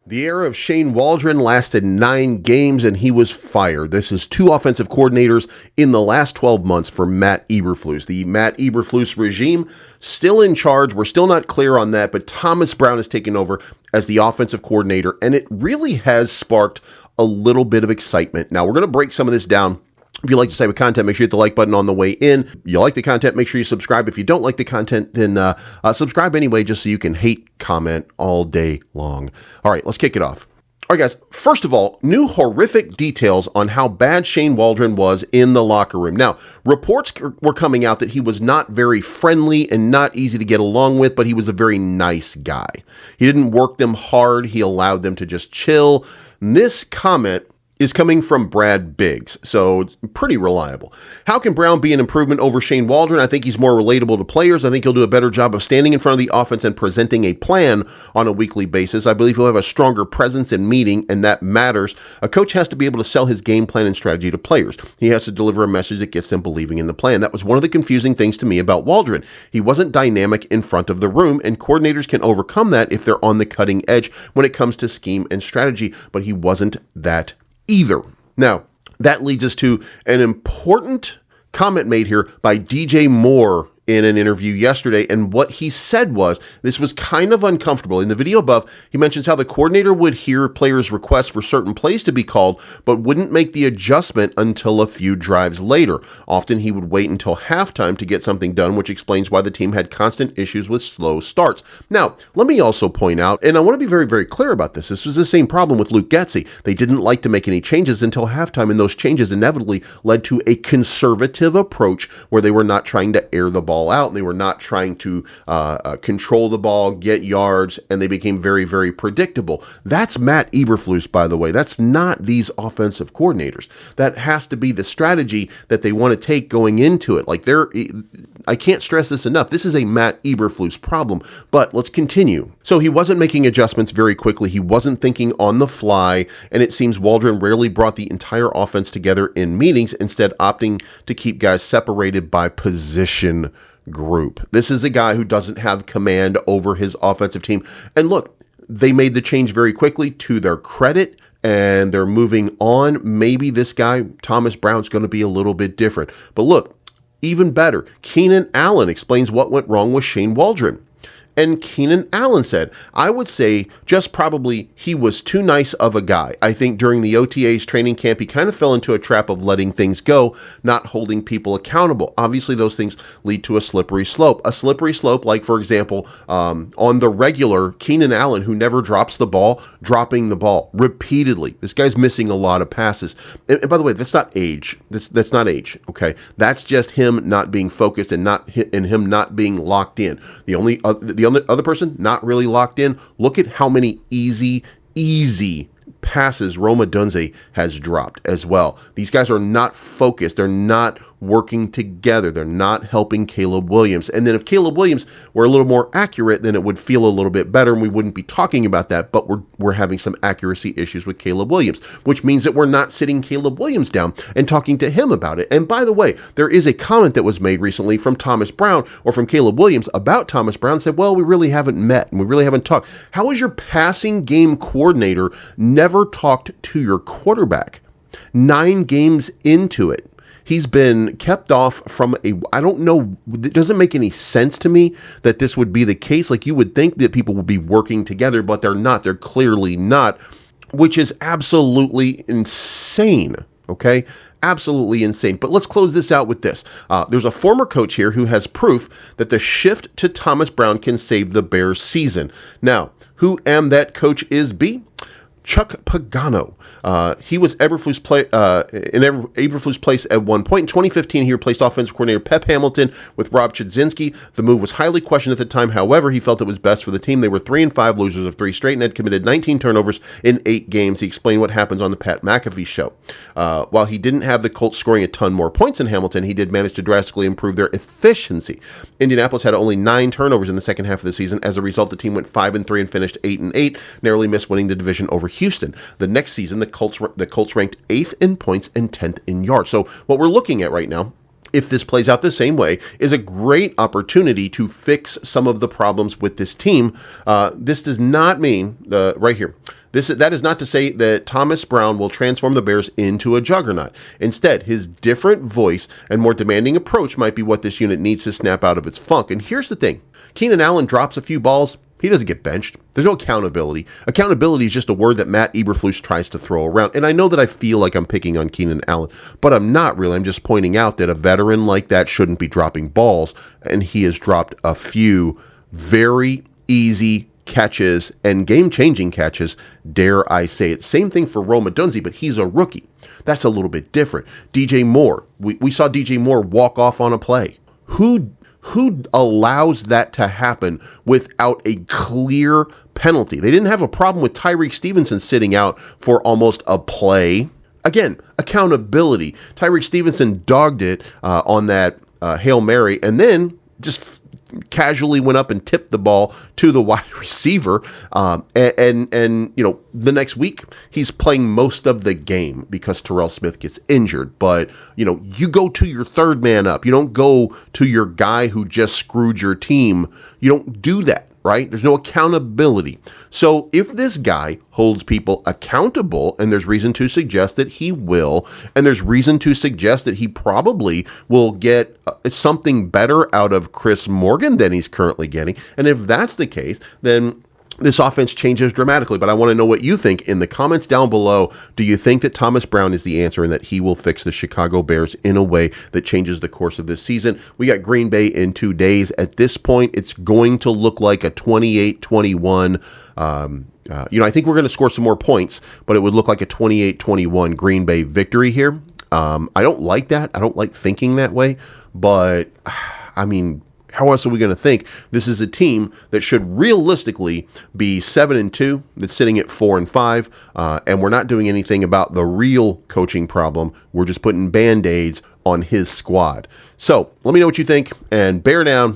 The era of Shane Waldron lasted 9 games and he was fired. This is 2 offensive coordinators in the last 12 months for Matt Eberflus. The Matt Eberflus regime still in charge. We're still not clear on that, but Thomas Brown has taken over as the offensive coordinator, and it really has sparked a little bit of excitement. Now, we're going to break some of this down. If you like this type of content, make sure you hit the like button on the way in. You like the content, make sure you subscribe. If you don't like the content, then subscribe anyway, just so you can hate comment all day long. All right, let's kick it off. All right, guys, first of all, new horrific details on how bad Shane Waldron was in the locker room. Now, reports were coming out that he was not very friendly and not easy to get along with, but he was a very nice guy. He didn't work them hard. He allowed them to just chill. And this comment is coming from Brad Biggs, so it's pretty reliable. How can Brown be an improvement over Shane Waldron? I think he's more relatable to players. I think he'll do a better job of standing in front of the offense and presenting a plan on a weekly basis. I believe he'll have a stronger presence in meeting, and that matters. A coach has to be able to sell his game plan and strategy to players. He has to deliver a message that gets them believing in the plan. That was one of the confusing things to me about Waldron. He wasn't dynamic in front of the room, and coordinators can overcome that if they're on the cutting edge when it comes to scheme and strategy, but he wasn't that either. Now, that leads us to an important comment made here by DJ Moore in an interview yesterday, and what he said was, this was kind of uncomfortable. In the video above, he mentions how the coordinator would hear players' requests for certain plays to be called, but wouldn't make the adjustment until a few drives later. Often he would wait until halftime to get something done, which explains why the team had constant issues with slow starts. Now, let me also point out, and I want to be very, very clear about this, this was the same problem with Luke Getsy. They didn't like to make any changes until halftime, and those changes inevitably led to a conservative approach where they were not trying to air the ball out, and they were not trying to control the ball, get yards, and they became very, very predictable. That's Matt Eberflus, by the way. That's not these offensive coordinators. That has to be the strategy that they want to take going into it. I can't stress this enough. This is a Matt Eberflus problem, but let's continue. So he wasn't making adjustments very quickly. He wasn't thinking on the fly, and it seems Waldron rarely brought the entire offense together in meetings, instead opting to keep guys separated by position group. This is a guy who doesn't have command over his offensive team. And look, they made the change very quickly, to their credit, and they're moving on. Maybe this guy, Thomas Brown's going to be a little bit different. But look, even better, Keenan Allen explains what went wrong with Shane Waldron. And Keenan Allen said, I would say just probably he was too nice of a guy. I think during the OTA's training camp, he kind of fell into a trap of letting things go, not holding people accountable. Obviously, those things lead to a slippery slope. A slippery slope, like, for example, on the regular, Keenan Allen, who never drops the ball, dropping the ball repeatedly. This guy's missing a lot of passes. And by the way, that's not age. That's not age, okay? That's just him not being focused and him not being locked in. The other person not really locked in. Look at how many easy passes Rome Odunze has dropped as well. These guys are not focused. They're not working together. They're not helping Caleb Williams. And then if Caleb Williams were a little more accurate, then it would feel a little bit better, and we wouldn't be talking about that, but we're having some accuracy issues with Caleb Williams, which means that we're not sitting Caleb Williams down and talking to him about it. And by the way, there is a comment that was made recently from Thomas Brown, or from Caleb Williams, about Thomas Brown, said, well, we really haven't met and we really haven't talked. How is your passing game coordinator never talked to your quarterback? 9 games into it, he's been kept off from I don't know, it doesn't make any sense to me that this would be the case. Like, you would think that people would be working together, but they're not. They're clearly not, which is absolutely insane, okay? Absolutely insane. But let's close this out with this. There's a former coach here who has proof that the shift to Thomas Brown can save the Bears season. Now, who that coach is B? Chuck Pagano. He was in Eberflus' place at one point. In 2015, he replaced offensive coordinator Pep Hamilton with Rob Chudzinski. The move was highly questioned at the time. However, he felt it was best for the team. They were 3-5, losers of 3 straight, and had committed 19 turnovers in 8 games. He explained what happens on the Pat McAfee show. While he didn't have the Colts scoring a ton more points than Hamilton, he did manage to drastically improve their efficiency. Indianapolis had only 9 turnovers in the second half of the season. As a result, the team went 5-3 and finished 8-8, narrowly missed winning the division over Houston. The next season, the Colts ranked 8th in points and 10th in yards. So what we're looking at right now if this plays out the same way, is a great opportunity to fix some of the problems with this team. This does not mean, right here, that is not to say that Thomas Brown will transform the Bears into a juggernaut. Instead, his different voice and more demanding approach might be what this unit needs to snap out of its funk. And here's the thing. Keenan Allen drops a few balls. He doesn't get benched. There's no accountability. Accountability is just a word that Matt Eberflus tries to throw around. And I know that I feel like I'm picking on Keenan Allen, but I'm not really. I'm just pointing out that a veteran like that shouldn't be dropping balls. And he has dropped a few very easy catches and game-changing catches, dare I say it. Same thing for Rome Odunze, but he's a rookie. That's a little bit different. DJ Moore, we saw DJ Moore walk off on a play. Who allows that to happen without a clear penalty? They didn't have a problem with Tyreek Stevenson sitting out for almost a play. Again, accountability. Tyreek Stevenson dogged it on that Hail Mary and then just casually went up and tipped the ball to the wide receiver. And the next week he's playing most of the game because Terrell Smith gets injured. But, you go to your third man up. You don't go to your guy who just screwed your team. You don't do that, right? There's no accountability. So if this guy holds people accountable, and there's reason to suggest that he will, and there's reason to suggest that he probably will get something better out of Chris Morgan than he's currently getting, and if that's the case, then this offense changes dramatically. But I want to know what you think in the comments down below. Do you think that Thomas Brown is the answer and that he will fix the Chicago Bears in a way that changes the course of this season? We got Green Bay in 2 days. At this point, it's going to look like a 28-21. I think we're going to score some more points, but it would look like a 28-21 Green Bay victory here. I don't like that. I don't like thinking that way, but I mean, how else are we going to think? This is a team that should realistically be 7-2, that's sitting at 4-5, and we're not doing anything about the real coaching problem. We're just putting Band-Aids on his squad. So let me know what you think, and bear down.